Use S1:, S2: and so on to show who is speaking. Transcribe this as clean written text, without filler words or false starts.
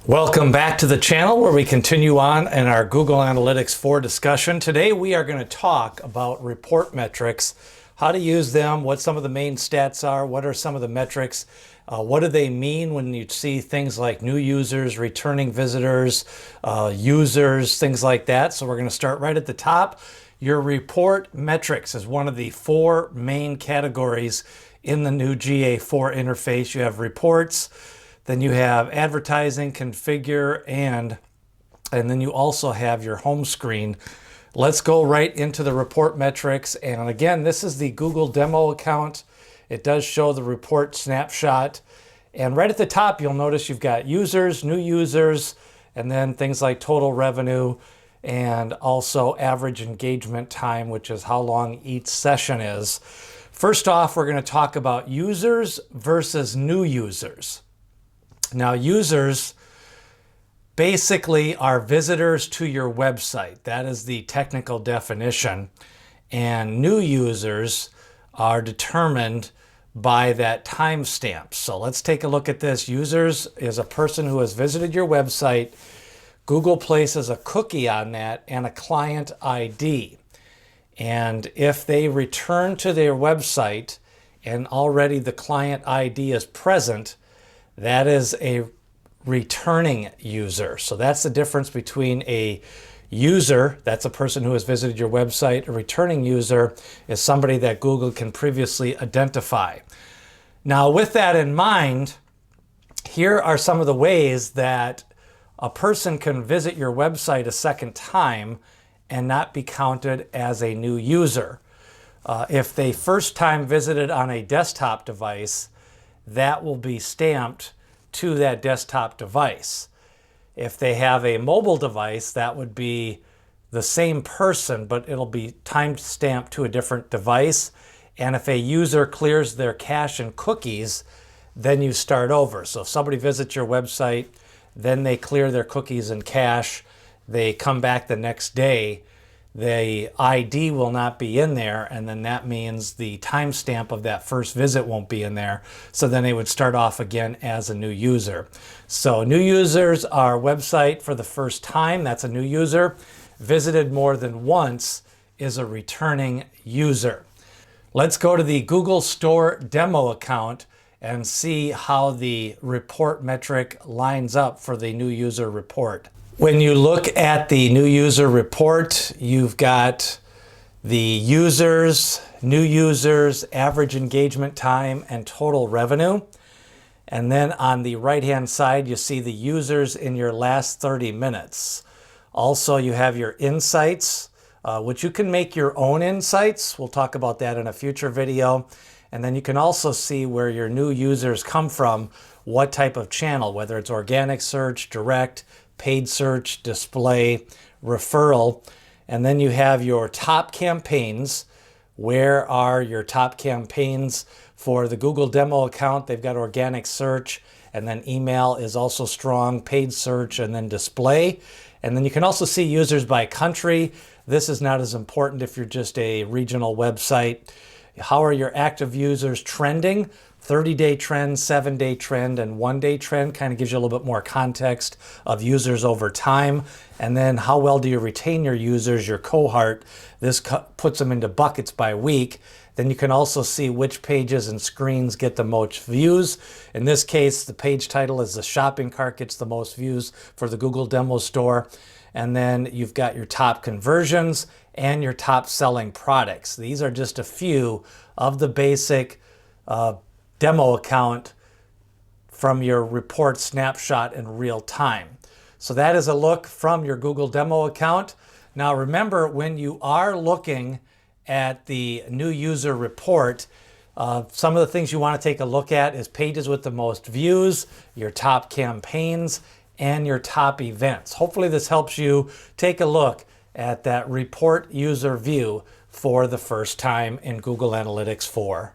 S1: Welcome back to the channel where we continue on in our Google Analytics 4 discussion. Today we are going to talk about report metrics, how to use them, what some of the main stats are, what are some of the metrics, what do they mean when you see things like new users, returning visitors, users, things like that. So we're going to start right at the top. Your report metrics is one of the 4 main categories in the new GA4 interface. You have reports, then you have advertising, configure, and then you also have your home screen. Let's go right into the report metrics. And again, this is the Google Demo Account. It does show the report snapshot. And right at the top, you'll notice you've got users, new users, and then things like total revenue and also average engagement time, which is how long each session is. First off, we're going to talk about users versus new users. Now, users basically are visitors to your website. That is the technical definition. And new users are determined by that timestamp. So let's take a look at this. Users is a person who has visited your website. Google places a cookie on that and a client ID. And if they return to their website and already the client ID is present, that is a returning user. So that's the difference between a user, that's a person who has visited your website. A returning user is somebody that Google can previously identify. Now, with that in mind, here are some of the ways that a person can visit your website a second time and not be counted as a new user. If they first time visited on a desktop device, that will be stamped to that desktop device. If they have a mobile device, that would be the same person, but it'll be time stamped to a different device. And if a user clears their cache and cookies, then you start over. So if somebody visits your website, then they clear their cookies and cache, they come back the next day, the ID will not be in there, and then that means the timestamp of that first visit won't be in there. So then they would start off again as a new user. So new users are website for the first time, that's a new user. Visited more than once is a returning user. Let's go to the Google Store Demo Account and see how the report metric lines up for the new user report. When you look at the new user report, you've got the users, new users, average engagement time, and total revenue. And then on the right-hand side, you see the users in your last 30 minutes. Also, you have your insights, which you can make your own insights. We'll talk about that in a future video. And then you can also see where your new users come from, what type of channel, whether it's organic search, direct, paid search, display, referral. And then you have your top campaigns. Where are your top campaigns for the Google Demo Account? They've got organic search, and then email is also strong, paid search, and then display. And then you can also see users by country. This is not as important if you're just a regional website. How are your active users trending? 30-day trend, 7-day trend, and 1-day trend kind of gives you a little bit more context of users over time. And then how well do you retain your users, your cohort? This puts them into buckets by week. Then you can also see which pages and screens get the most views. In this case, the page title is the shopping cart gets the most views for the Google Demo Store. And then you've got your top conversions and your top selling products. These are just a few of the basic demo account from your report snapshot in real time. So that is a look from your Google Demo Account. Now remember, when you are looking at the new user report, some of the things you want to take a look at is pages with the most views, your top campaigns, and your top events. Hopefully this helps you take a look at that report user view for the first time in Google Analytics 4.